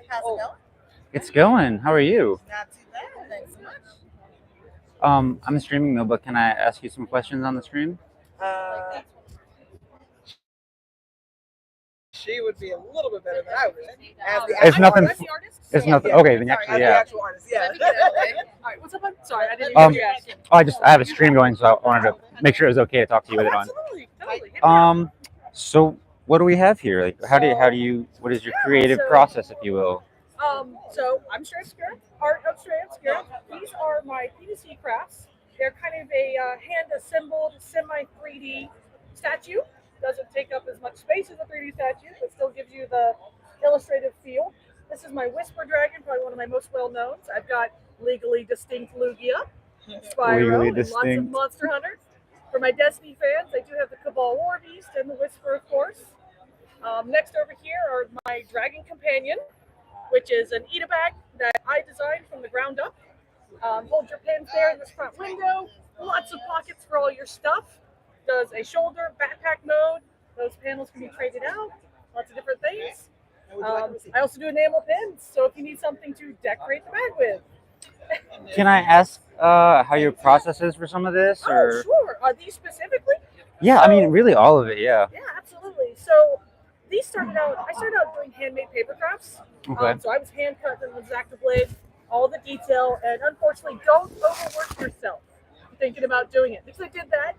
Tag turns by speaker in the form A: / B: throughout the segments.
A: How's it going?
B: It's going. How are you?
A: Not too bad. Thanks so much.
B: I'm streaming though, but can I ask you some questions on the stream?
A: Uh, she would be a little bit better than I would. As the
B: It's
A: actual
B: nothing.
A: artist.
B: It's nothing.
A: Yeah.
B: Okay, then
A: Sorry,
B: actually,
A: as the
B: yeah.
A: actual artist. Yeah.
C: All right, what's up? Sorry, I didn't
B: Um,
C: hear you asking.
B: I have a stream going, so I wanted to make sure it was okay to talk to you with it on.
C: Absolutely, totally. Hit me up.
B: So what do we have here? Like, how do you? What is your creative process, if you will?
C: So I'm Stray Obscura, art of Stray Obscura. These are my PVC crafts. They're kind of a hand-assembled, semi-3D statue. Doesn't take up as much space as a 3D statue, but still gives you the illustrative feel. This is my Whisper Dragon, probably one of my most well-knowns. I've got Legally Distinct Lugia, Spyro,
B: Legally
C: and lots of
B: Distinct.
C: Monster Hunters. For my Destiny fans, I do have the Cabal War Beast and the Whisper, of course. Next over here are my Dragon Companion, which is an Eda bag that I designed from the ground up. Hold your pins there in this front window. Lots of pockets for all your stuff. Does a shoulder backpack mode. Those panels can be traded out. Lots of different things. I also do enamel pins, so if you need something to decorate the bag with.
B: Can I ask how your process is for some of this?
C: Oh,
B: Or
C: sure. Are these specifically?
B: yeah, I mean, really all of it. Yeah.
C: Yeah, absolutely. So these started out. I started out doing handmade paper crafts.
B: Okay.
C: So I was hand cutting with X-Acto blade, all the detail, and unfortunately, don't overwork yourself thinking about doing it because I did that,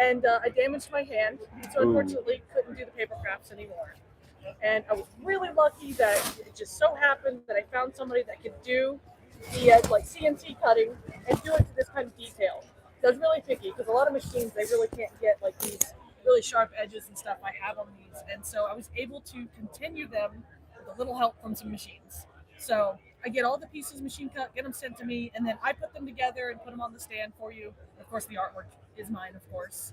C: and I damaged my hand, so unfortunately couldn't do the paper crafts anymore. And I was really lucky that it just so happened that I found somebody that could do the like CNC cutting and do it to this kind of detail. So I was really picky because a lot of machines they really can't get like these really sharp edges and stuff I have on these, and so I was able to continue them with a little help from some machines. So I get all the pieces machine cut, get them sent to me, and then I put them together and put them on the stand for you. Of course, the artwork is mine, of course.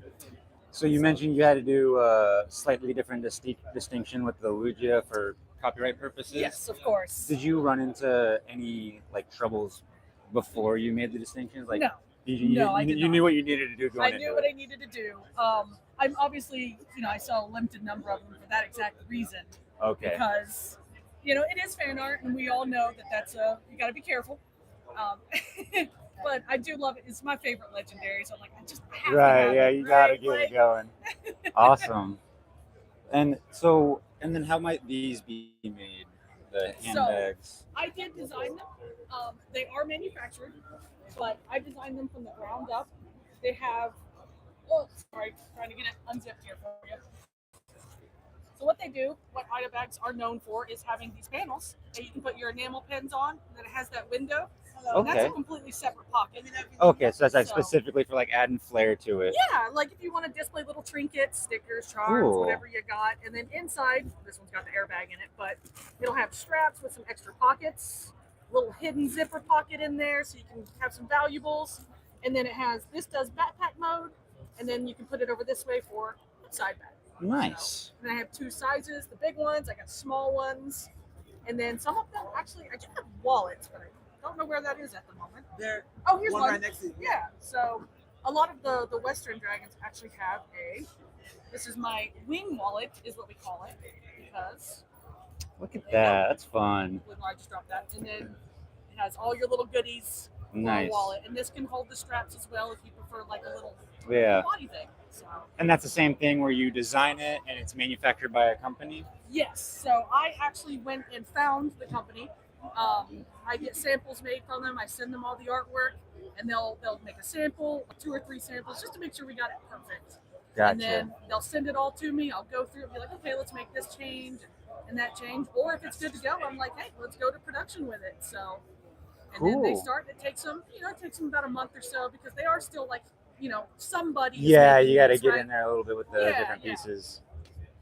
B: So you mentioned you had to do a slightly different distinction with the Lugia for copyright purposes.
C: Yes, of course.
B: Did you run into any like troubles before you made the distinctions? Like,
C: No. I did
B: you
C: not.
B: knew what you needed to do going
C: I
B: into
C: knew
B: it.
C: what I needed to do. I'm obviously, I saw a limited number of them for that exact reason.
B: Okay.
C: Because, it is fan art, and we all know that that's you got to be careful. But I do love it. It's my favorite legendary, so I'm like, I have to
B: Right.
C: have
B: Yeah,
C: it,
B: you gotta
C: right?
B: get
C: Like,
B: it going. Awesome. And then how might these be made? The handbags.
C: I did design them. They are manufactured, but I designed them from the ground up. They have, sorry, trying to get it unzipped here for you. So what they do, what Ida bags are known for, is having these panels that you can put your enamel pins on, and then it has that window. And that's
B: Okay.
C: a completely separate pocket.
B: Okay, so that's like
C: So-
B: specifically for like adding flair to it.
C: Yeah, like if you want to display little trinkets, stickers, charms,
B: Cool.
C: whatever you got. And then inside, this one's got the airbag in it, but it'll have straps with some extra pockets, little hidden zipper pocket in there so you can have some valuables. And then this does backpack mode, and then you can put it over this way for side bag.
B: Nice.
C: And I have two sizes, the big ones, I got small ones. And then some of them, actually, I do have wallets, but I don't know where that is at the moment.
A: There.
C: Oh, here's
A: One
C: one.
A: right next to you.
C: Yeah, so a lot of the Western dragons actually have this is my wing wallet, is what we call it, because,
B: Look at that. That's fun.
C: I just dropped that. And then it has all your little goodies in
B: Nice.
C: a wallet. And this can hold the straps as well if you prefer like a little
B: Yeah.
C: body thing. So,
B: And that's the same thing where you design it and it's manufactured by a company.
C: yes, so I actually went and found the company. I get samples made from them. I send them all the artwork, and they'll make a sample, 2 or 3 samples, just to make sure we got it perfect.
B: Gotcha.
C: And then they'll send it all to me. I'll go through it and be like, okay, let's make this change and that change. Or if it's good to go, I'm like, hey, let's go to production with it. So, and then they
B: Cool.
C: start. It takes them, about a month or so because they are still like, somebody. is
B: Yeah,
C: making
B: you got to
C: these,
B: get
C: right?
B: in there a little bit with the
C: Yeah,
B: different
C: yeah.
B: pieces.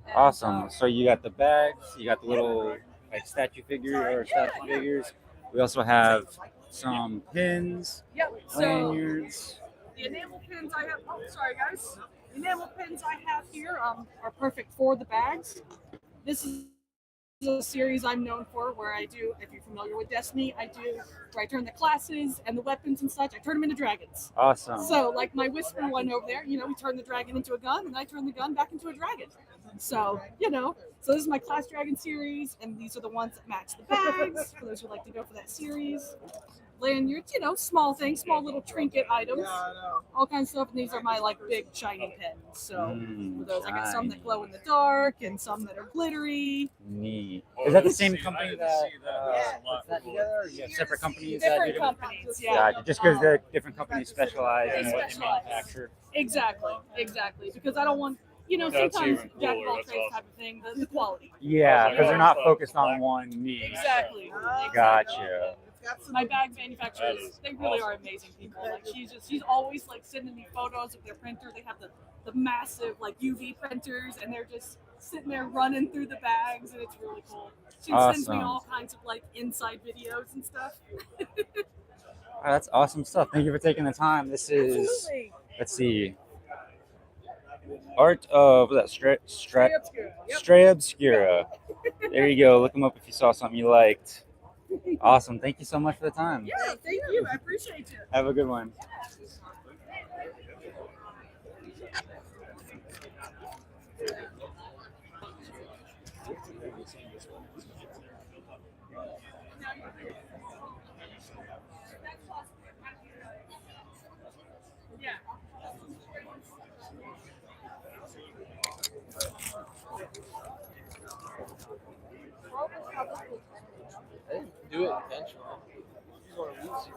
C: And,
B: Awesome. So you got the bags, you got the little like statue figure or
C: Yeah,
B: statue
C: yeah.
B: figures. We also have some pins,
C: Yep. So
B: lanyards.
C: the enamel pins I have. Oh, sorry guys. The enamel pins I have here are perfect for the bags. This is a series I'm known for where I do, if you're familiar with Destiny, where I turn the classes and the weapons and such, I turn them into dragons.
B: Awesome.
C: So, like my Whisper one over there, we turn the dragon into a gun and I turn the gun back into a dragon. So, so this is my Class Dragon series, and these are the ones that match the bags for those who like to go for that series. Lanyards, small things, small little trinket items,
A: Yeah, I know.
C: all kinds of stuff. And these are my like big shiny pens. So for those, I got some that
B: shiny.
C: glow in the dark and some that are glittery.
B: Neat. Is that the same company that
A: Yeah.
B: puts that together? Or you have separate companies that do
C: Different
B: different?
C: companies, yeah.
B: Gotcha. Just because the different companies specialize
C: They
B: in what they
C: specialize.
B: manufacture.
C: Exactly. Because I don't want,
D: That's
C: sometimes
D: even
C: jack of
D: cooler,
C: all
D: that's
C: trades
D: awesome.
C: type of thing, the quality.
B: Yeah, because they're not
D: Yeah.
B: focused on one niche.
C: Exactly.
B: Gotcha.
A: It's got some
C: My bag
D: That
C: manufacturers,
D: is
C: they really are
D: awesome.
C: amazing people. Like she's always like sending me photos of their printer. They have the massive like UV printers, and they're just sitting there running through the bags, and it's really cool. She sends me
B: Awesome.
C: all kinds of like inside videos and stuff.
B: Oh, that's awesome stuff. Thank you for taking the time. This is,
C: Absolutely.
B: let's see, Art of, was that
C: Very obscure. Yep.
B: Stray Obscura. There you go. Look them up if you saw something you liked. Awesome. Thank you so much for the time.
C: Yeah, thank you. I appreciate you.
B: Have a good one.
C: Yeah.
A: I didn't do it intentionally. You want to lose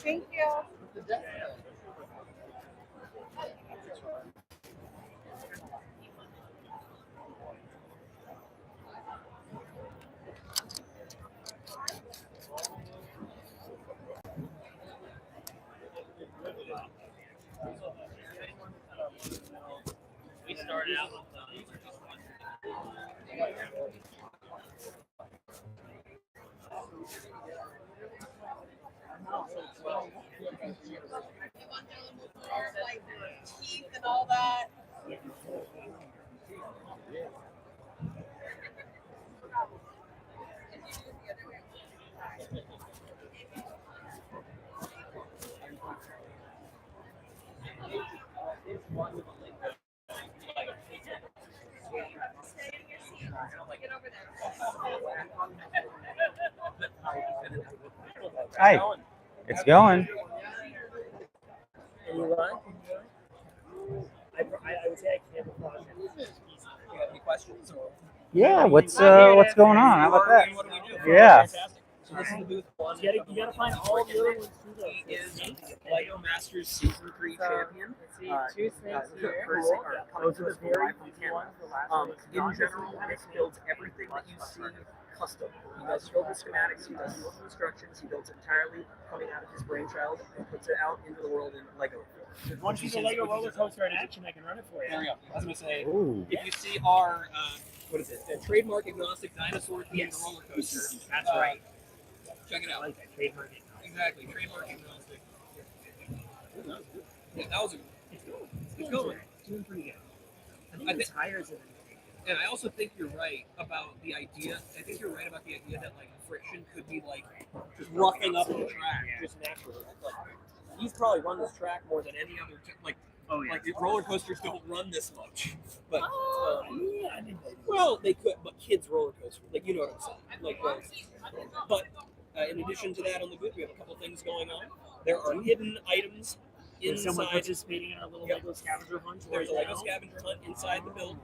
C: Thank you.
D: We started out with
C: Like teeth and all that.
B: Hi. It's going.
E: Can you run? I would say I can't run.
A: You got any questions? Or?
B: Yeah. What's going on? How about that?
A: What do we do?
B: Yeah.
A: So this is the booth one.
E: You gotta find all the other ones too.
A: He is Lego Masters Season 3 champion.
E: Two snakes here. Those are the very easy ones. In general, Nick builds everything that you see custom. He does build the schematics, he does build the instructions, he builds entirely coming out of his brainchild and puts it out into the world in Lego. Once you see Lego roller coaster in action, I can run it for
A: There we
E: you.
A: go. I was going to say,
B: Ooh.
A: if you see our, what is it, the trademark agnostic dinosaur themed
E: Yes.
A: roller coaster.
E: That's right.
A: Check it
E: I
A: out.
E: like that trademark.
A: Exactly, trademark agnostic. Yeah, that was a,
E: It's going. Doing pretty good. I think
A: I
E: the
A: think-
E: tires are
A: and I also think you're right about the idea. I think you're right about the idea that like friction could be like just roughing up the track just naturally. Like, he's probably run this track more than any other. Like the roller coasters don't run this much. But
E: yeah, I think they do.
A: well, they could. But kids roller coaster, like you know what I'm saying. Like, but in addition to that, on the booth we have a couple things going on. There are hidden items
E: Is someone
A: inside.
E: participating in our little
A: Yep.
E: Lego scavenger hunt?
A: There's a
E: right
A: Lego
E: now?
A: scavenger hunt inside the build.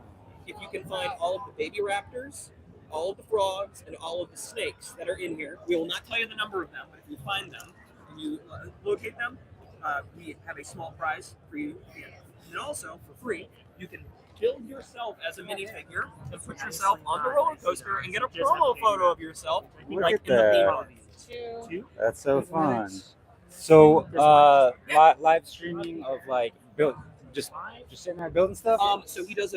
A: If you can find all of the baby raptors, all of the frogs, and all of the snakes that are in here, we will not tell you the number of them, but if you find them and you locate them, we have a small prize for you. And also, for free, you can build yourself as a minifigure and put yourself on the roller coaster and get a promo photo of yourself.
B: Look
A: like
B: at
A: in the
B: that.
A: theme of these.
C: Two.
E: Two?
B: That's so fun. So live streaming of like build just sitting there building stuff.
A: So he does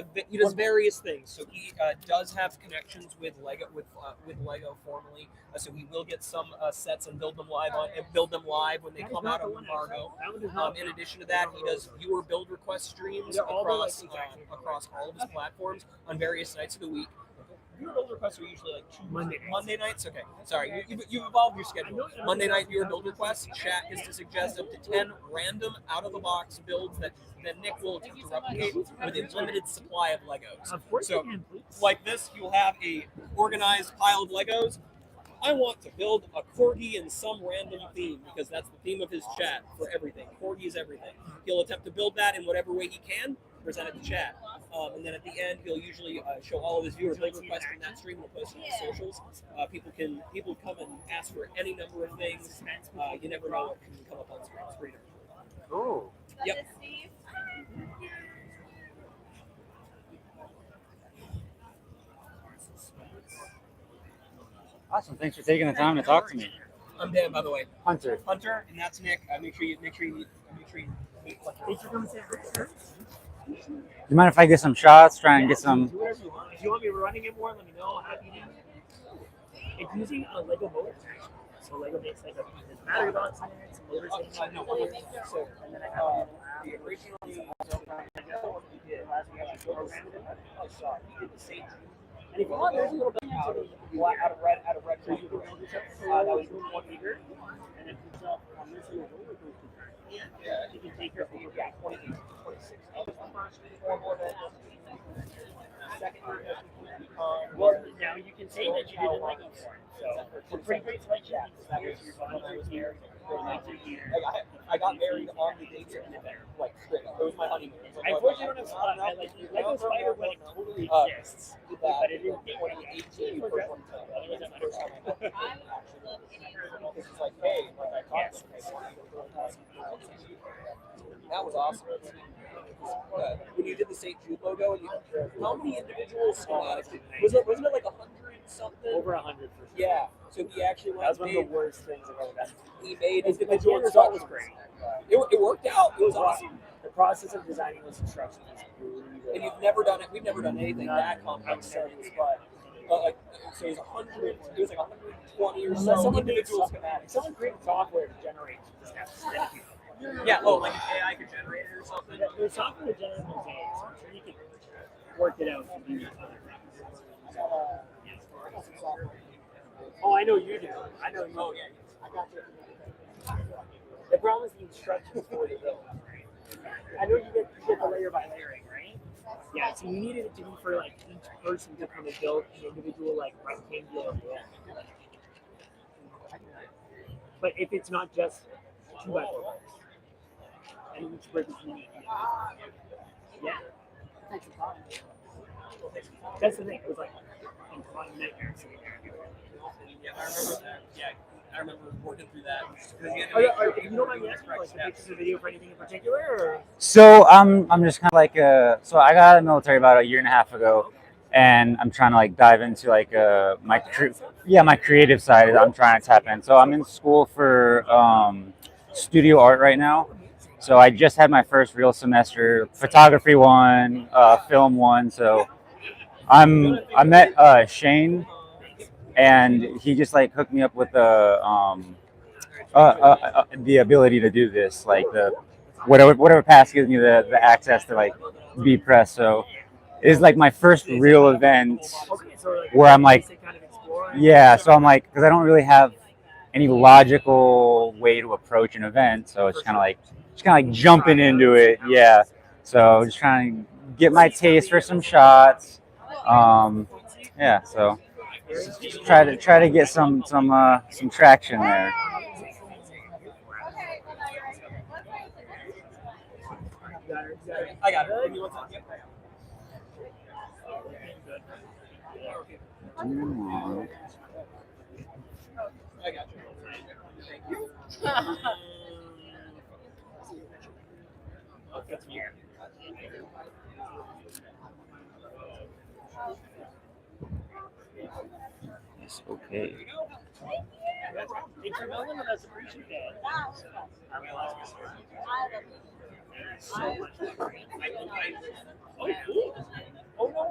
A: various things. So he does have connections with Lego formally. So he will get some sets and build them live when they come out of embargo. In addition to that, he does viewer build request streams across all of his platforms on various nights of the week. Viewer build requests are usually like Monday nights. Okay, sorry, you've evolved your schedule. Monday night viewer build requests. Chat is to suggest up to 10 random out of the box builds that Nick will attempt to replicate with a limited supply of Legos. So, like this, you'll have a organized pile of Legos. I want to build a corgi in some random theme because that's the theme of his chat for everything. Corgi is everything. He'll attempt to build that in whatever way he can, present it to chat. And then at the end, he'll usually show all of his viewers build requests from that stream and he'll post it on the socials. People come and ask for any number of things. You never know what can come up on screen. It's freedom.
B: Oh.
A: Yep.
B: Awesome. Thanks for taking the time to talk to me.
A: I'm Dan, by the way.
B: Hunter.
A: Hunter, and that's Nick. Make sure you meet Hunter.
B: Do you mind if I get some shots? Try and get some.
E: Do whatever you want. If you want me running it more, let me know. Happy to. It's using a Lego motor. So Lego makes like a battery box in there, some motors in there. So, and then I have the originally we did last week. We did the same. And if you want, there's a little bit out of red. That was 1 meter. And then puts up on this little roller coaster. You can take your 28, 26. Second, well, now you can say that you did a Lego form. So it's a pretty great selection. That was your volunteers here.
A: I got married on the date certain like straight up. It was my honeymoon.
E: I unfortunately don't have like Lego Spider like totally exists. But it is
A: 2018 first one time. This is like, hey, like I talked that was awesome. When you did the St. Jude logo, how many individual schematics wasn't it like 100 something?
E: over 100 for sure.
A: Yeah. So he actually went.
E: That was one of the worst things I've ever done.
A: He made
E: The
A: individual
E: end result was
A: instructions.
E: great.
A: It worked out. It was awesome.
E: The process of designing those instructions is brutal.
A: And you've never done it. We've never done anything that complex since, but like, so it was 100. It was like 120 or so individual schematics.
E: Someone created software to generate the steps.
A: Yeah. Oh, like an AI could generate it or something.
E: There's software to generate those things. I'm sure you could work it out and do other things. Oh, I know you do. I know you.
A: Oh yeah.
E: I got you. The problem is the instructions for the build. I know you get the layer by layering, right? Yeah, so you needed it to be for like each person to come and build an individual like rectangular wall. But if it's not just 2 by 4 and each brick is unique. Yeah. That's the thing. It was like a nightmare sitting there.
A: Yeah, I remember that. Yeah, I remember working through that.
E: If you don't mind me asking, like, the pictures or video for anything in particular, or?
B: So I'm just kind of like so I got out of the military about a year and a half ago, and I'm trying to like dive into like my creative side. I'm trying to tap in. So I'm in school for studio art right now. So I just had my first real semester, photography 1, film 1. So I met Shane, and he just like hooked me up with the ability to do this, like the whatever pass gives me the access to like be pressed. So it's like my first real event where I'm like, yeah. So I'm like, because I don't really have any logical way to approach an event, so it's kind of like jumping into it. Yeah. So just trying to get my taste for some shots. Yeah. So just try to get some traction there.
A: I got it. Give me 1 second. I got you. Thank you.
B: Yes, okay.
E: Intermelon, and that's appreciated. I realize this so much. Oh, cool. Oh, no.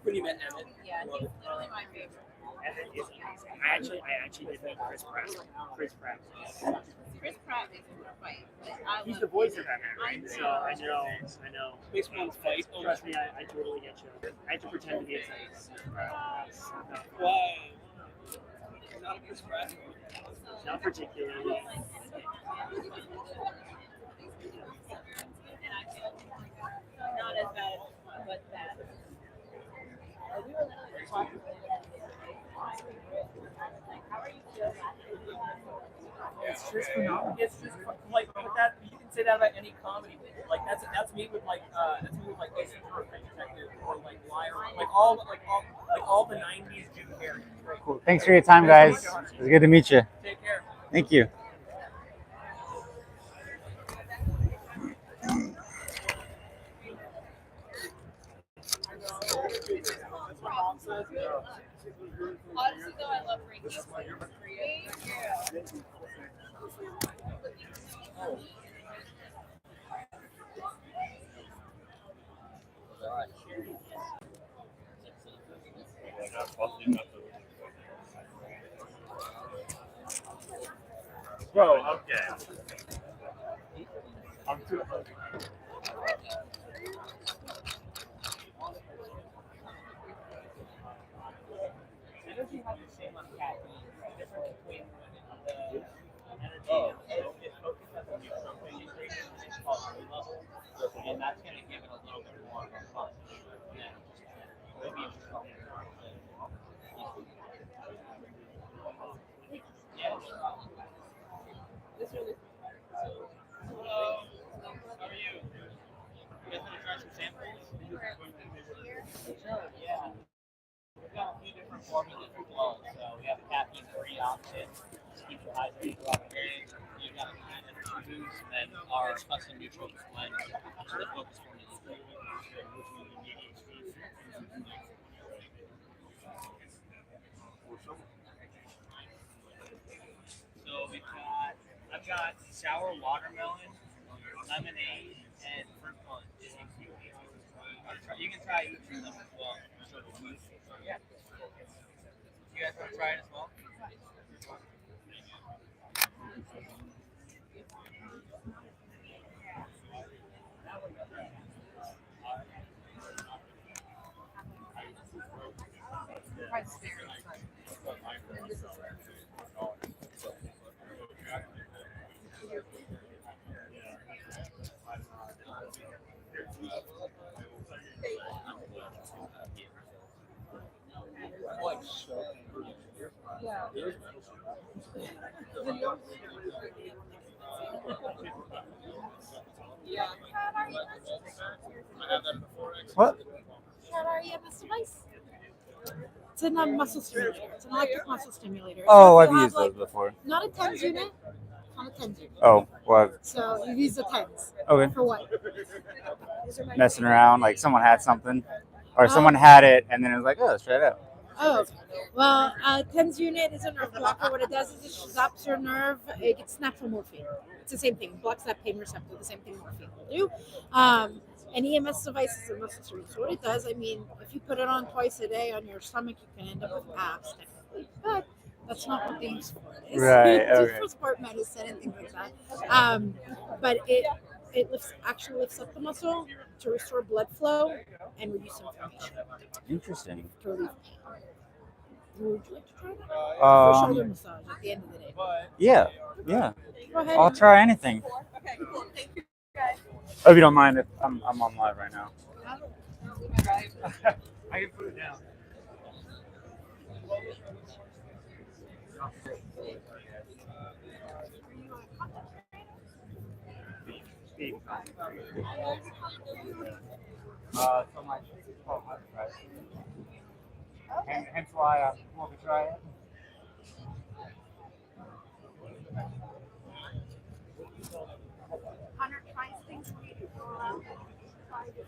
A: When you met Emmett.
D: Yeah, he's literally my favorite.
E: Emmett is amazing. I actually did meet Chris Pratt. Chris Pratt.
D: Chris Pratt makes me fight.
E: He's the voice of Emmett, right? So I know.
A: Makes one fight.
E: Trust me, I totally get you. I have to pretend to be excited.
A: Why? Not a Chris Pratt.
E: Not particularly.
D: Not as bad, but bad.
A: It's just phenomenal. It's just like, but that you can say that about any comedy. Like that's me with like Ace Ventura, Pet Detective, or like Liar, like all the '90s Jim Carrey.
B: Cool. Thanks for your time, guys. It was good to meet you.
A: Take care.
B: Thank you.
D: Honestly, though, I love Frankie.
E: Bro, okay. I'm too.
A: Energy has the same amount of caffeine. The difference between the energy is focused at the neutral concentration, which is called blue level, and that's going to give it a little bit more of a fun. Maybe it's just called This really. Hello. How are you? You guys want to try some samples? Sure. Yeah. We've got a few different formulas as well. So we have a caffeine-free option, just keeps you hydrated throughout the day. You've got a high energy boost, and then our custom neutral blend, which is the focus formula. So I've got sour watermelon, lemonade, and fruit punch. You can try each of them as well. Yeah. You guys want to try it as well?
B: What?
F: EMS device. It's a muscle stimulator. It's an electric muscle stimulator.
B: Oh,
F: So
B: I've
F: you have,
B: used those before.
F: Not a TENS unit. Not a TENS unit.
B: Oh, well,
F: So you use the TENS.
B: okay.
F: For what?
B: Messing around, like someone had something, or someone had it, and then it was like, oh, let's try it out.
F: Oh, okay. Well, TENS unit is a nerve blocker. What it does is it zaps your nerve. It gets natural morphine. It's the same thing. It blocks that pain receptor. The same thing morphine will do. An EMS device is a muscle stimulator. So what it does, I mean, if you put it on twice a day on your stomach, you can end up with abs technically. But that's not what they use for. It's
B: Right,
F: it's
B: okay.
F: for sport medicine and things like that. But it actually lifts up the muscle to restore blood flow and reduce inflammation.
B: Interesting.
F: To relieve pain. Would you like to try that? For shoulder massage at the end of the day.
B: Yeah.
F: Go ahead.
B: I'll try anything.
D: Okay, cool. Thank you, guys.
B: If you don't mind, if I'm on live right now.
E: I can put it down.
B: So much. Hence why I want to try it.
F: Hunter tries things for you to go around and try different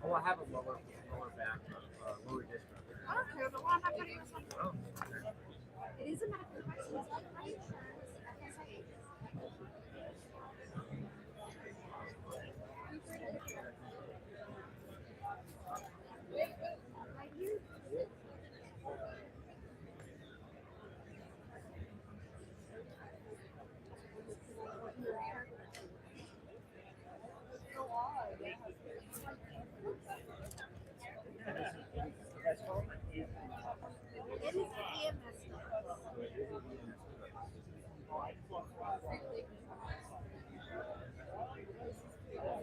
E: Oh, I have a lower back, lower disc.
F: I don't care, but I'm not putting this on. It is a medical device. It's not my insurance. FSA. Right here. It is an EMS number.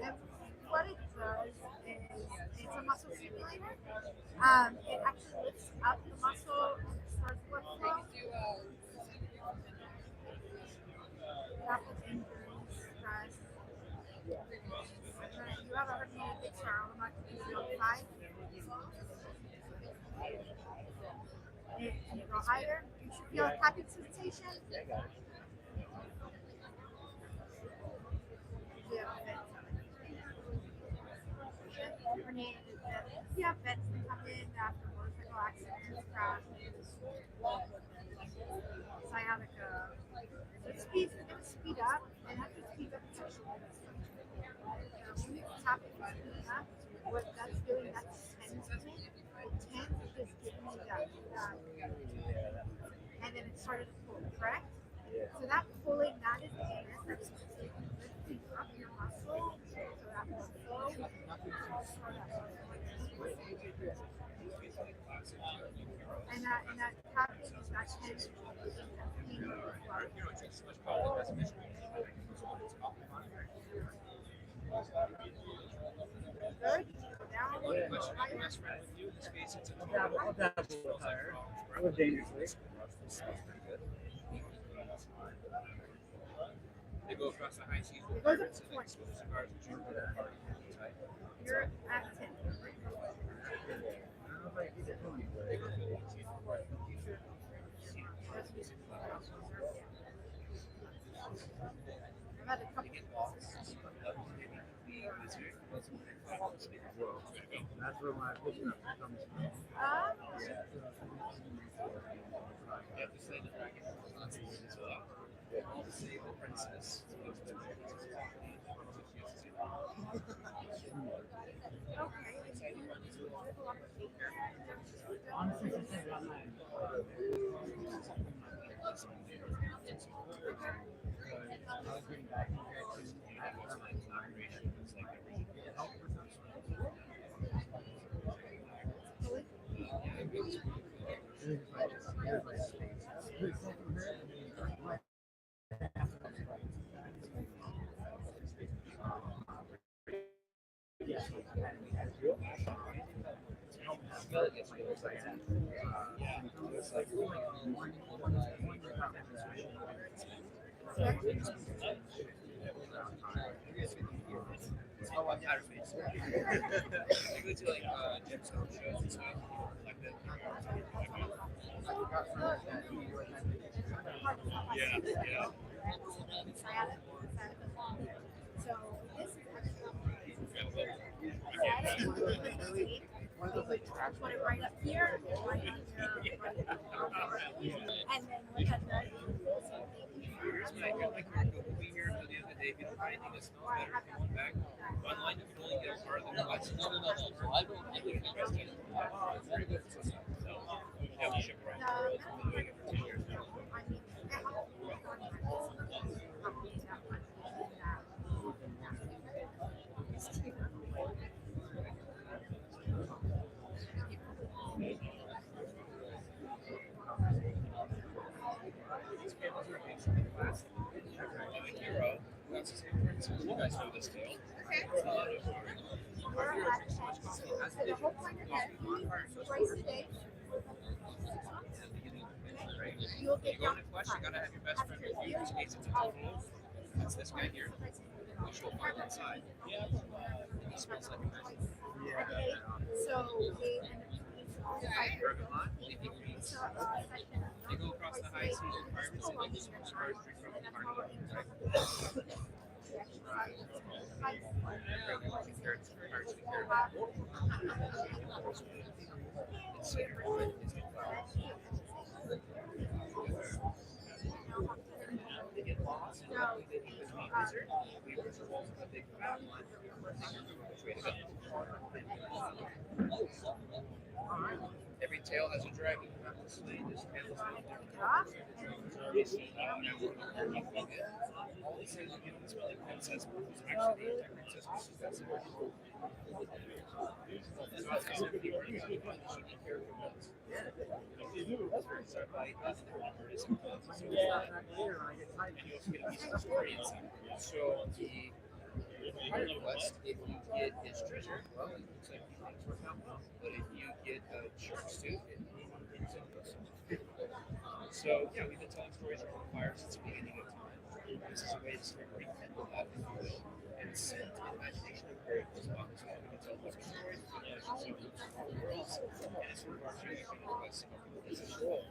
F: And what it does is it's a muscle stimulator. It actually lifts up the muscle and starts blood flow. That was injuries, stress. You have a herniated disc, I'm not going to do it 5. And you go higher, you should feel a tapping sensation. Yeah, vets that come in after motorcycle accidents, crashes, sciatica. So it speeds, it's going to speed up, and after it speeds up, it's actually when you tap it, speed up, what that's doing, that's tensing. It tends is giving you that, and then it started to pull, correct? So that pulling, that is the EMS that's lifting up your muscle, so that will flow. And that tapping is that tension. Good. Down.
E: I'll dabble a little higher. A little dangerously.
G: They go across the high seas.
F: It goes up to 20. You're at 10. I've had a couple.
E: That's where my pushing up comes from.
G: You have to say the dragon. Say the princess.
E: Honestly, since I've got my I was getting back in here too.
G: Oh, I got it. I go to like gemstone shows and stuff like that. Yeah, yeah.
F: So this is actually put it right up here, right here, and then what that does
G: Here's my good like we'll be here until the end of the day. If you don't find anything that smells better, come back. Online, you can only get a part of the box. No. I don't think the rest of it. It's very good. So, yeah, we ship around. We've been doing it for 10 years now. These cameras are basically plastic. Like Hero, that's the same price. You guys know this deal. Okay. You go into Quest, you gotta have your best friend with you. In case it's a total. That's this guy here. Which you'll find inside. He smells like a mess. They go across the high seas with pirates and they go stars from the party. Every tail has a dragon. This tail is all these things you get in smelling princess is actually the princess that's in so the pirate quest, if you get his treasure, well, it looks like things work out well. But if you get a shark's tooth, so yeah, we've been telling stories around the fire since the beginning of time. This is a way to sort of rekindle that, if you will, and set the imagination of characters on as well. We can tell different stories, worlds, and it's sort of our journey through the quest of this role.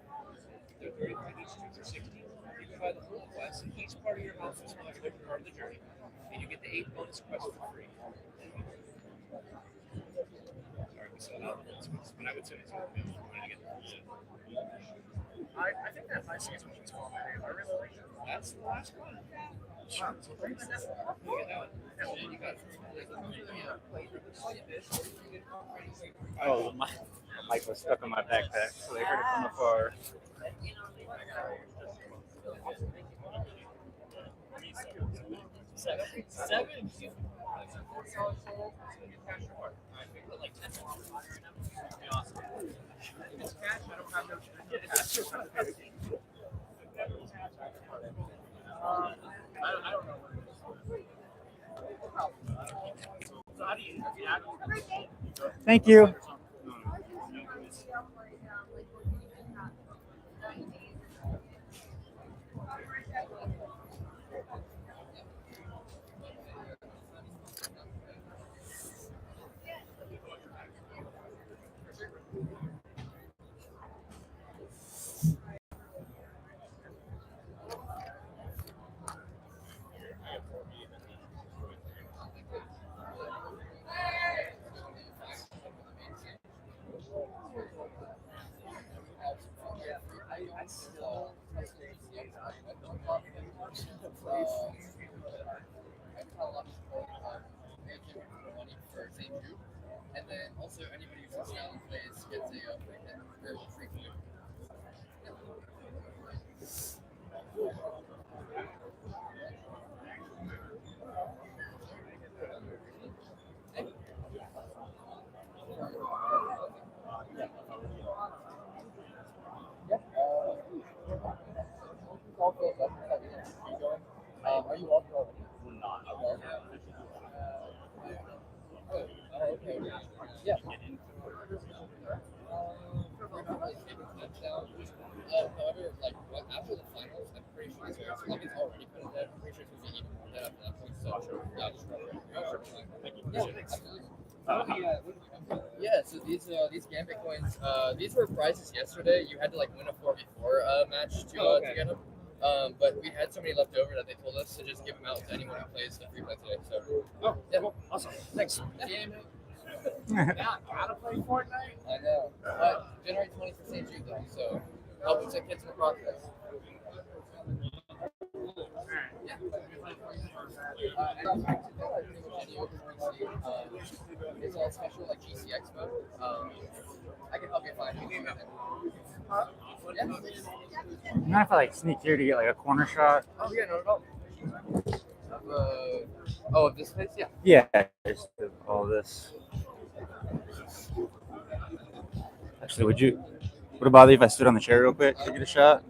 G: They're 35, each tooth are 60. You can buy the whole quest, and each part of your house is like a different part of the journey. And you get the 8 bonus quests for free. Sorry, we still have bonus quests, but I would say it's a good one to get the full set.
E: I think that high season one's cool. I really like that.
G: That's the last one.
E: Wow, so thanks.
G: Look at that one. And then you got
B: Oh, my mic was stuck on my backpack, so they heard it from afar.
A: Seven. I don't know.
B: Thank you.
H: And then also anybody who successfully plays gets a free food. Are you all going? Not. Okay. Yeah. However, like after the finals, I'm pretty sure it's already put in there. I'm pretty sure it's going to be even more dead after that point. So yeah, so these Gambit coins, these were prizes yesterday. You had to like win a 4v4 match to get them. But we had so many left over that they told us to just give them out to anyone who plays the free play today. So yeah, cool. Awesome. Thanks. Yeah, gotta play Fortnite. I know. But generate 20% juke though, so help the kids in the process. It's all special like GC Expo. I can help you find it.
B: You mind if I like sneak here to get like a corner shot?
H: Oh yeah, not at all. This place, yeah.
B: Yeah, just all this. Actually, would it bother you if I stood on the chair real quick to get a shot?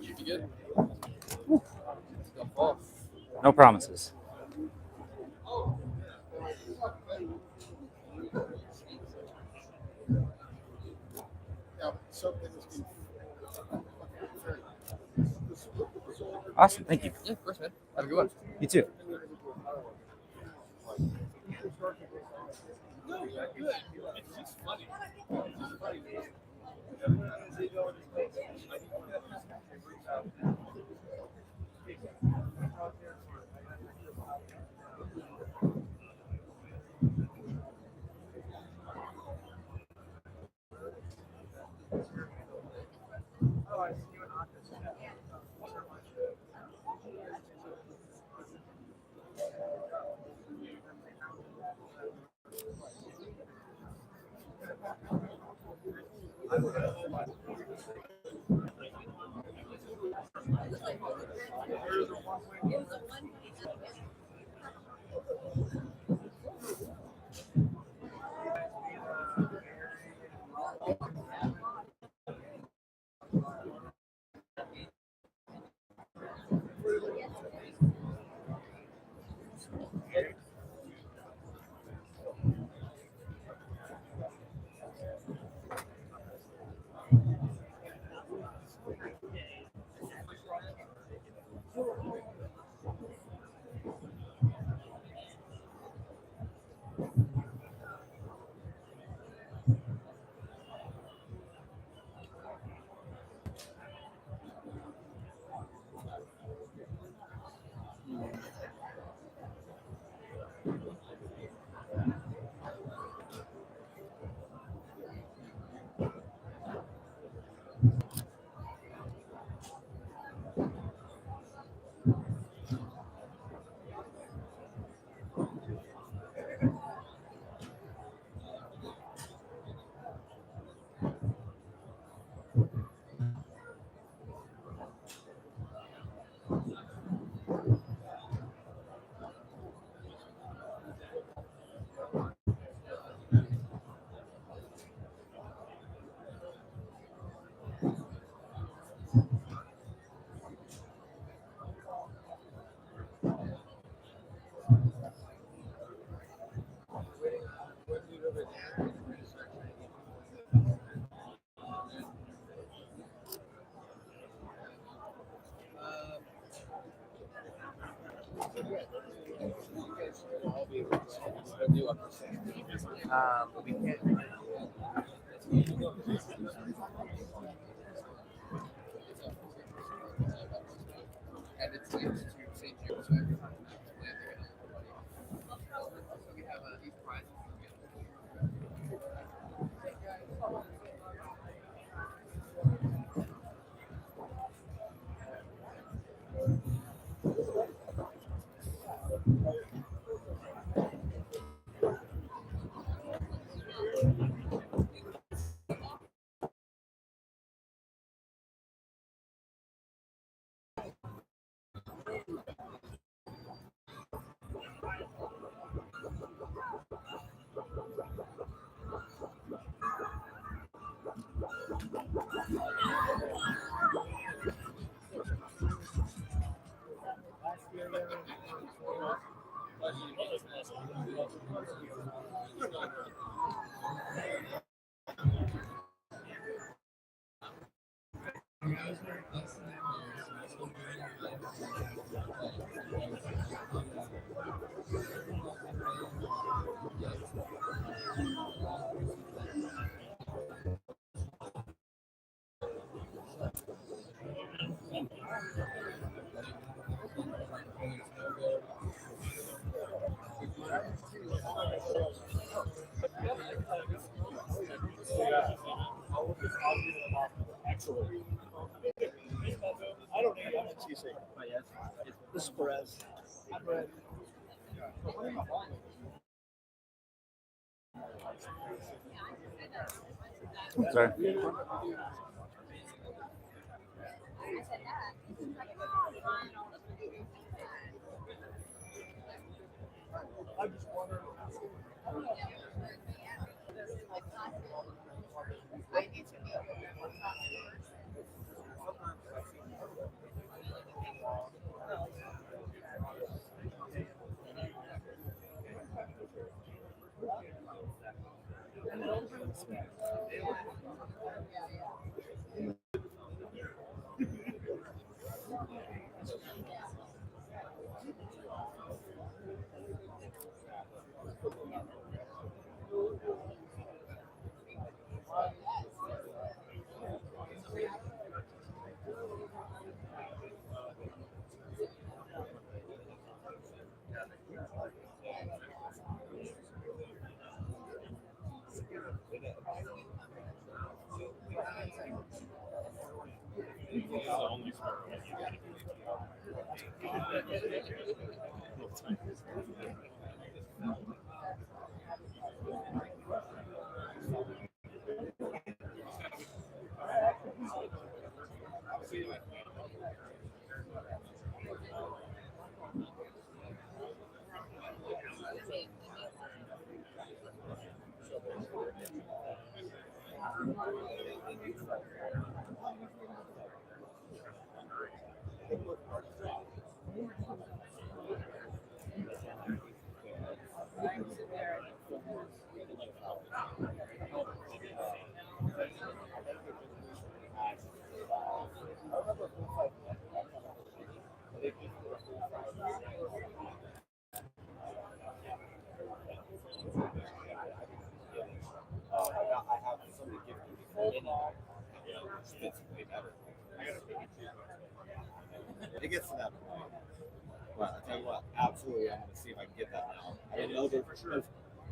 H: Should be good. Don't fall.
B: No promises.
H: Oh,
B: Awesome. Thank you.
H: Yeah, of course, man. Have a good one.
B: You too.
E: We can't.
H: And it's linked to St. Jude's. So every time we play, they're gonna so we have these prizes.
E: I don't need that much cheesecake. This is Perez.
B: Sorry.
E: I just wonder.
I: It gets to that point. But I tell you what, absolutely, I'm going to see if I can get that now. I didn't know that for sure.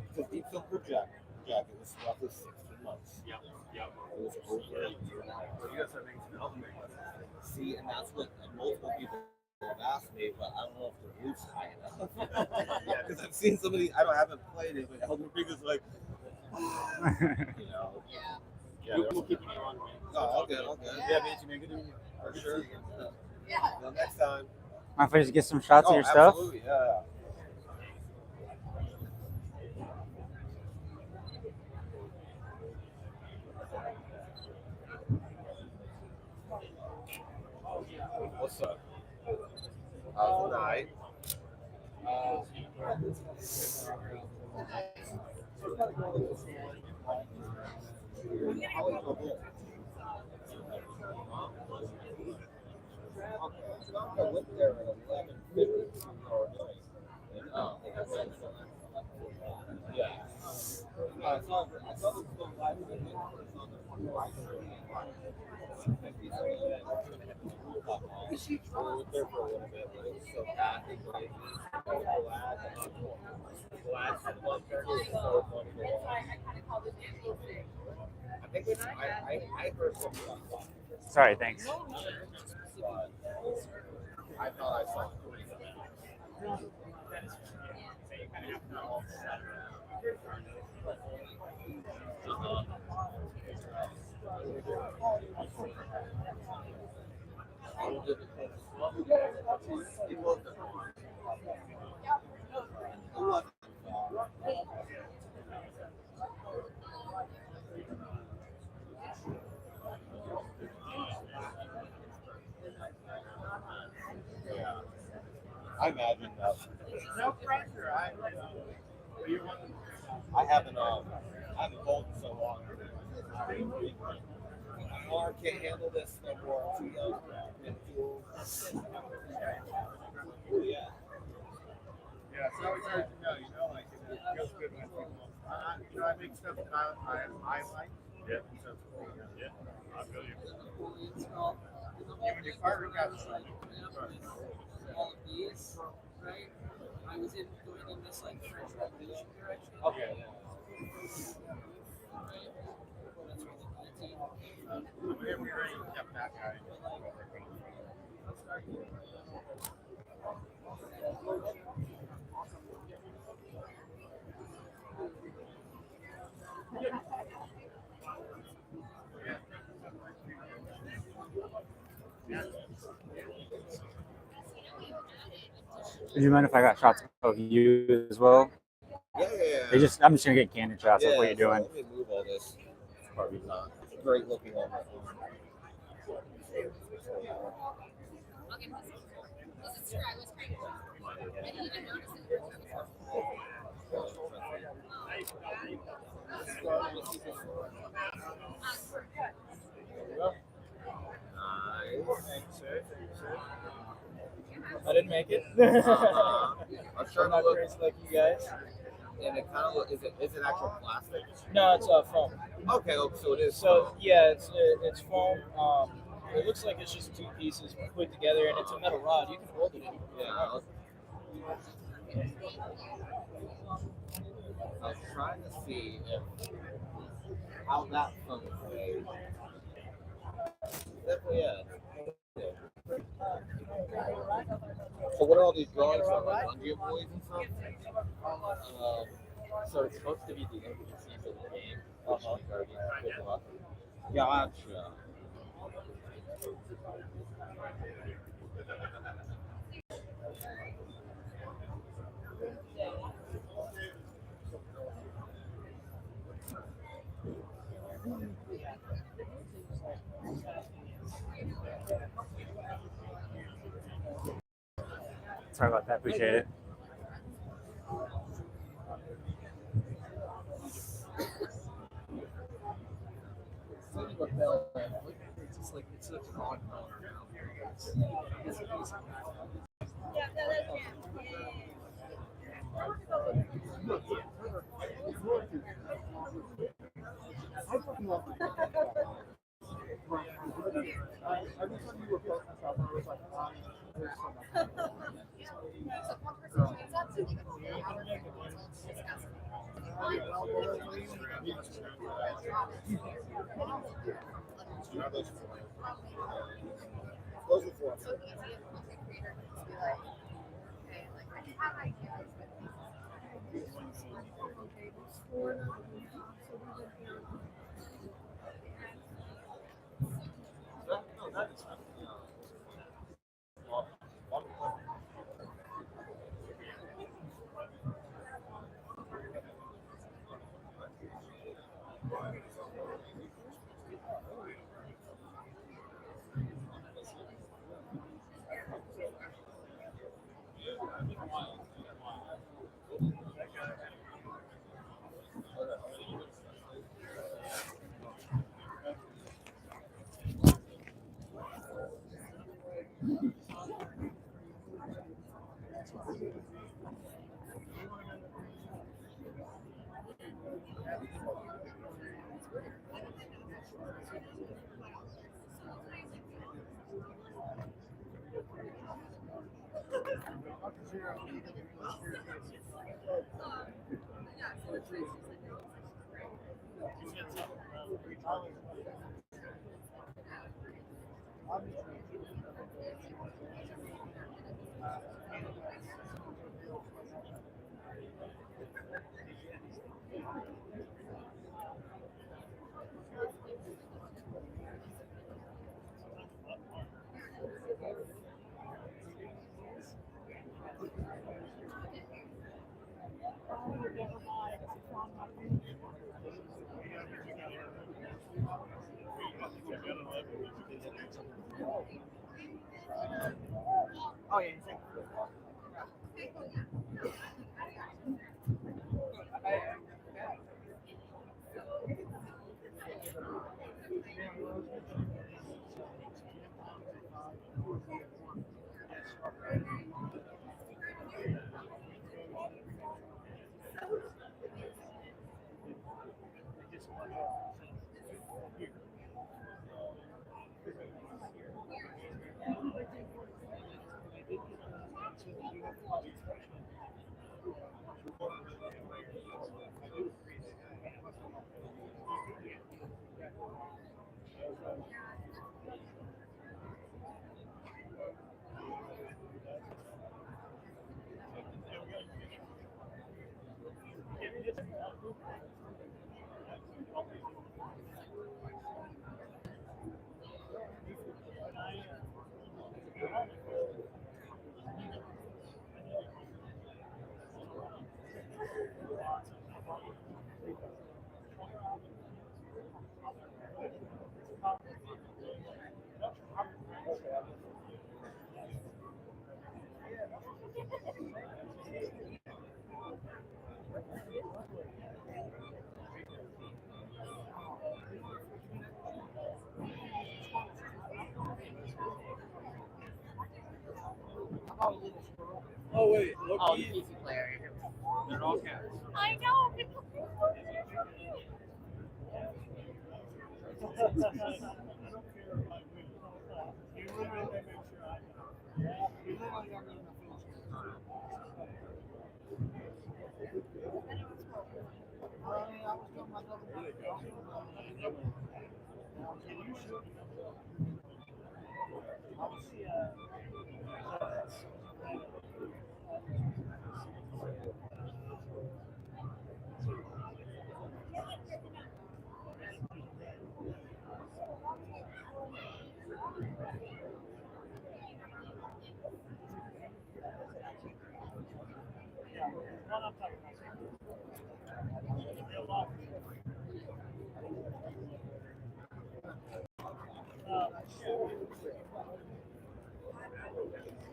I: Because Deep Film Project, it was roughly 16 months. Yep. It was over a year and a half. You got something to help me with. See, and that's what multiple people have asked me, but I don't know if the roof's high enough. Yeah, because I've seen some of these, I haven't played it, but Elden Ring is like, you know. Yeah, we'll keep you on. Oh, all good. Yeah, man, you make it for sure. Yeah. Well, next time.
B: Mind if I just get some shots of your stuff?
I: Absolutely, yeah. What's up? How's the night? I went there at 11:50. Oh, yeah. I saw them still live. I was there for a little bit, but it was so bad. Glad for the 1:30 was so funny to watch. I think I heard something about that.
B: Sorry, thanks.
I: But I thought I saw I imagine that. No pressure. I haven't bowled in so long. My arm can't handle this no more. Too young. Yeah.
J: Yeah, it's always hard to know, like it feels good when people. I make stuff that I like. Yeah. So, yeah. I feel you. When you finally got
E: all of these, right? I was going in this like French Revolution direction.
I: Okay.
E: Right? That's where the guillotine.
J: whenever we're ready to get that guy.
B: Would you mind if I got shots of you as well?
I: Yeah.
B: I'm just gonna get candid shots of what you're doing.
I: Let me move all this. It's probably not great looking on my phone.
K: didn't make it.
I: I was trying to
K: Not
I: look,
K: crazy like you guys.
I: and it kind of is it actual plastic?
K: No, it's foam.
I: Okay, so it is.
K: So yeah, it's foam. It looks like it's just two pieces put together, and it's a metal rod. You can hold it in.
I: Yeah. I was trying to see how that functions. Definitely, yeah. So what are all these drawings from? Like Bungie employees and stuff?
H: So it's supposed to be the NPCs of the game.
I: Gotcha.
B: Sorry about that. Appreciate it.
H: It's just like it's such an odd color now.
D: Yeah, no, that's
J: Every time you were posting stuff, I was like, there's so much.
I: Those are four.
E: Oh yeah.
J: Oh wait, look.
E: Oh, the PC player.
J: They're all cats.
D: I know.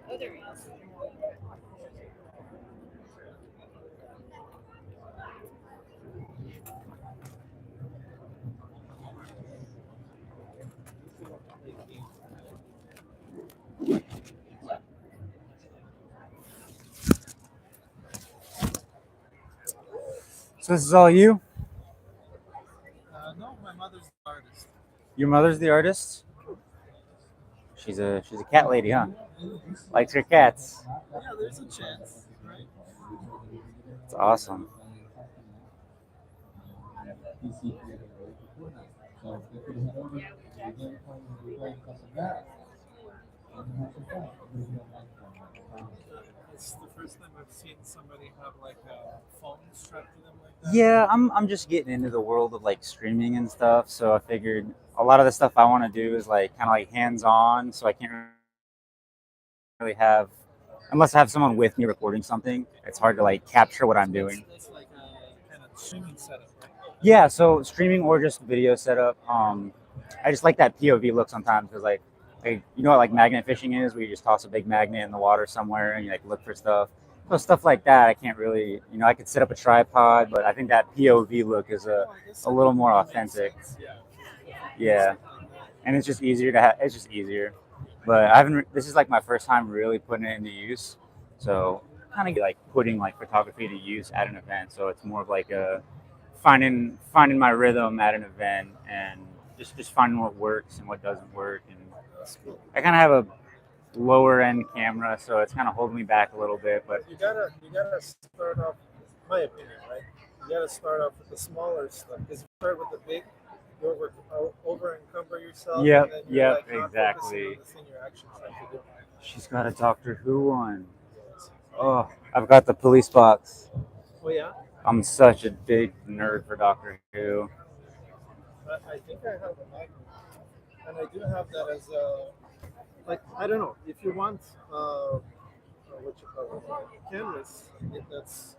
D: Oh, there he is.
B: So this is all you?
J: No, my mother's the artist.
B: Your mother's the artist? She's a cat lady, huh? Likes her cats.
J: Yeah, there's a chance, right?
B: It's awesome.
J: It's the first time I've seen somebody have like a phone strapped to them like that.
B: Yeah, I'm just getting into the world of like streaming and stuff, so I figured a lot of the stuff I want to do is like kind of like hands-on, so I can't really have, unless I have someone with me recording something, it's hard to like capture what I'm doing.
J: It's like a kind of streaming setup, right?
B: Yeah, so streaming or just video setup. I just like that POV look sometimes because like you know what like magnet fishing is, where you just toss a big magnet in the water somewhere and you like look for stuff. So stuff like that, I can't really, I could set up a tripod, but I think that POV look is a little more authentic. Yeah, and it's just easier to have. It's just easier, but I haven't. This is like my first time really putting it into use, so kind of like putting like photography to use at an event. So it's more of like a finding my rhythm at an event and just finding what works and what doesn't work. And I kind of have a lower end camera, so it's kind of holding me back a little bit. But
J: You gotta start off, my opinion, right? You gotta start off with the smaller stuff because if you start with the big, you over encumber yourself.
B: Yep,
J: and then you're,
B: yep,
J: like, not
B: exactly.
J: focusing on the thing you're actually trying to do.
B: she's got a Doctor Who one. Oh, I've got the police box.
J: Oh yeah.
B: I'm such a big nerd for Doctor Who.
J: I think I have a magnet, and I do have that as a, like, I don't know if you want what you call it, canvas, that's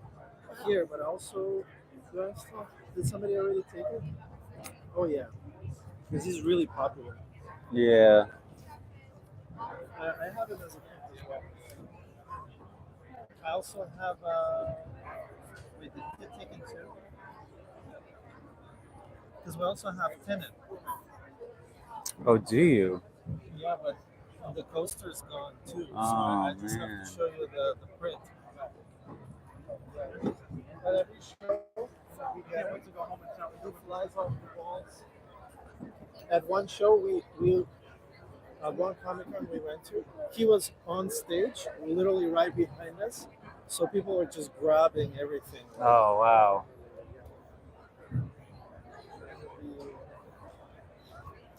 J: here, but also do I still, did somebody already take it? Oh yeah, because he's really popular.
B: Yeah.
J: I have it as a gift as well. I also have wait, did you get taken too? Because we also have Tenet.
B: Oh, do you?
J: Yeah, but the coaster's gone too. So
B: Oh,
J: I just
B: man.
J: have to show you the print. At every show, we can't wait to go home and tell who flies off the walls. At one show, we at one Comic Con we went to, he was on stage, literally right behind us. So people were just grabbing everything.
B: Oh, wow.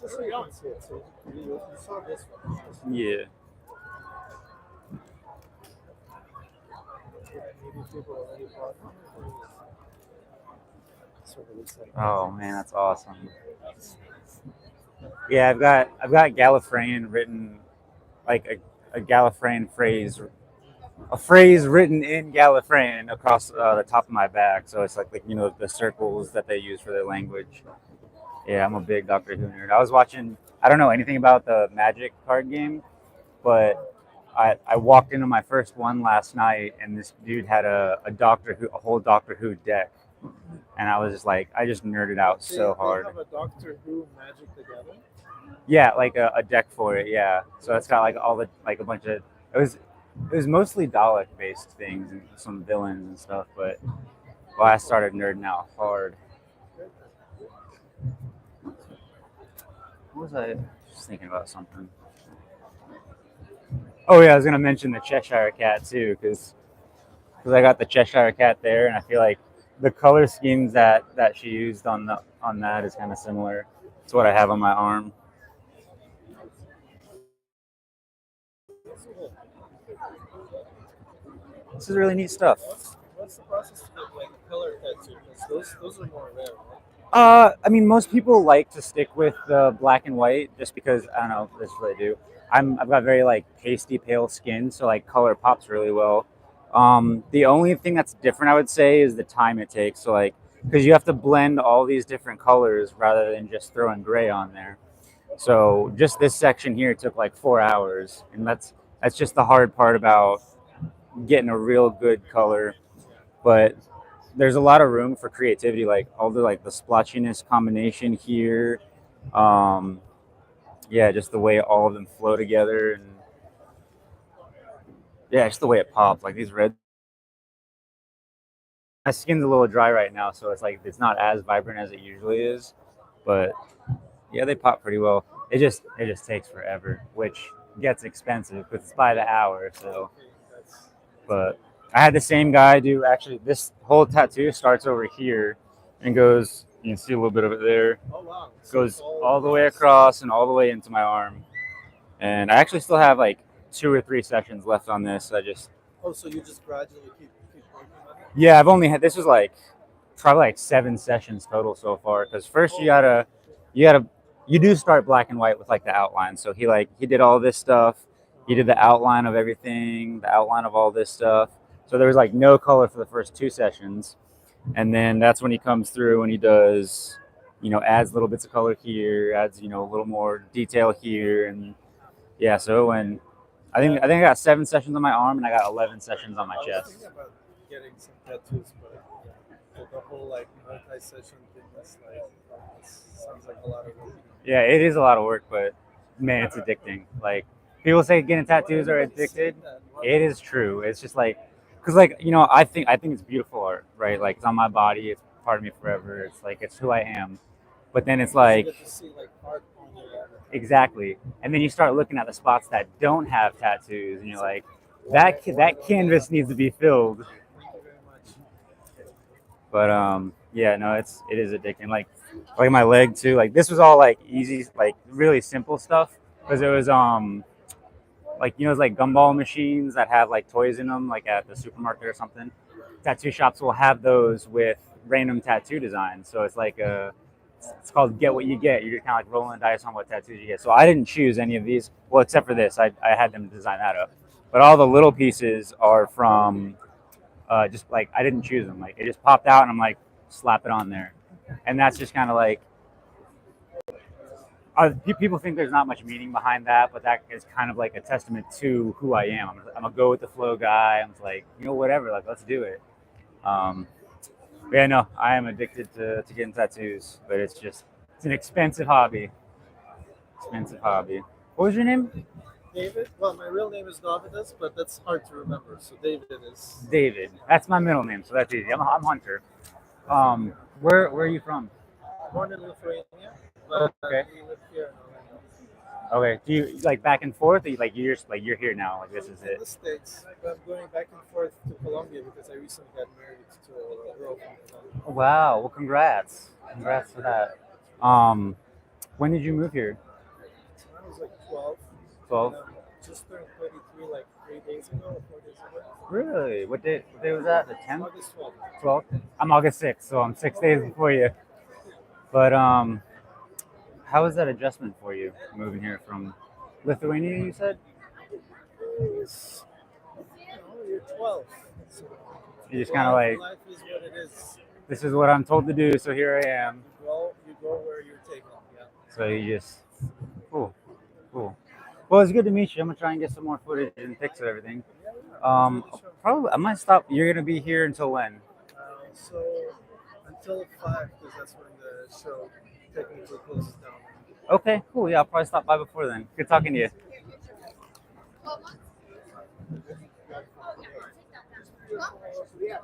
J: Just so you can see it. So you saw this one.
B: Yeah.
J: Maybe people already bought one. So really sad.
B: Oh man, that's awesome. Yeah, I've got Gallifreyan written, like a Gallifreyan phrase, a phrase written in Gallifreyan across the top of my back. So it's like the circles that they use for their language. Yeah, I'm a big Doctor Who nerd. I was watching. I don't know anything about the Magic card game, but I walked into my first one last night, and this dude had a whole Doctor Who deck, and I was just like, I just nerded out so hard.
J: They have a Doctor Who Magic together.
B: Yeah, like a deck for it. Yeah, so it's got like all the like a bunch of. It was mostly Dalek based things and some villains and stuff, but well, I started nerding out hard. What was I just thinking about something? Oh yeah, I was gonna mention the Cheshire Cat too, because I got the Cheshire Cat there, and I feel like the color schemes that she used on that is kind of similar to what I have on my arm. This is really neat stuff.
K: What's the process to get like a color tattoo? Because those are more rare, right?
B: I mean, most people like to stick with the black and white just because I don't know. That's what I do. I've got very like pasty pale skin, so like color pops really well. The only thing that's different, I would say, is the time it takes. So like, because you have to blend all these different colors rather than just throwing gray on there. So just this section here took like 4 hours, and that's just the hard part about getting a real good color. But there's a lot of room for creativity, like all the like the splotchiness combination here. Yeah, just the way all of them flow together, and yeah, just the way it popped. Like these red. My skin's a little dry right now, so it's like it's not as vibrant as it usually is. But yeah, they pop pretty well. It just takes forever, which gets expensive because it's by the hour. So, but I had the same guy do actually this whole tattoo starts over here and goes. You can see a little bit of it there.
K: Oh wow!
B: Goes all the way across and all the way into my arm. And I actually still have like 2 or 3 sessions left on this. I just
K: Oh, so you just gradually keep working on it?
B: yeah, I've only had this was like probably like 7 sessions total so far. Because first you do start black and white with like the outline. So he did all this stuff. He did the outline of everything, the outline of all this stuff. So there was like no color for the first 2 sessions. And then that's when he comes through and he does, adds little bits of color here, adds, a little more detail here. And yeah, so when I think I got 7 sessions on my arm and I got 11 sessions on my
K: I was
B: chest.
K: thinking about getting some tattoos, but the whole like multi-session thing is like sounds like a lot of work.
B: Yeah, it is a lot of work, but man, it's addicting. Like people say getting tattoos are addicted. It is true. It's just like, cause like, I think it's beautiful art, right? Like it's on my body. It's part of me forever. It's like, it's who I am. But then it's like,
K: You get to see like art on your arm.
B: exactly. And then you start looking at the spots that don't have tattoos and you're like, that canvas needs to be filled.
K: Thank you very much.
B: But yeah, no, it is addicting. Like my leg too. Like this was all like easy, like really simple stuff because it was it's like gumball machines that have like toys in them, like at the supermarket or something. Tattoo shops will have those with random tattoo designs. So it's like it's called get what you get. You're kind of like rolling the dice on what tattoos you get. So I didn't choose any of these. Well, except for this, I had them design that up. But all the little pieces are from just like I didn't choose them. Like it just popped out, and I'm like, slap it on there. And that's just kind of like people think there's not much meaning behind that, but that is kind of like a testament to who I am. I'm a go with the flow guy. I'm just like, whatever, like let's do it. But yeah, no, I am addicted to getting tattoos, but it's an expensive hobby. What was your name?
K: David? Well, my real name is Davidas, but that's hard to remember. So David is.
B: David. That's my middle name, so that's easy. I'm Hunter. Where are you from?
K: Born in Lithuania, but
B: Okay.
K: we live here in Orlando.
B: Okay. Do you like back and forth? Or you're here now? Like this is
K: In
B: it.
K: the States, but I'm going back and forth to Colombia because I recently got married to a girl from Colombia.
B: Oh, wow. Well, congrats. Congrats for that. When did you move here?
K: I was like 12.
B: 12.
K: And just turned 33 like 3 days ago or 4 days ago.
B: Really? What day was that? The 10th?
K: August 12th.
B: 12th? I'm August 6th, so I'm 6 days before you. But how was that adjustment for you moving here from Lithuania? You said
K: You're 12. So
B: you just kind of like,
K: life is what it is.
B: this is what I'm told to do, so here I am.
K: You go where you're taken. Yeah.
B: So you just cool. Well, it's good to meet you. I'm gonna try and get some more footage and pics of everything. Probably I might stop. You're gonna be here until when?
K: So until 5, because that's when the show technically closes down.
B: Okay, cool. Yeah, I'll probably stop by before then. Good talking to you.
J: Yeah.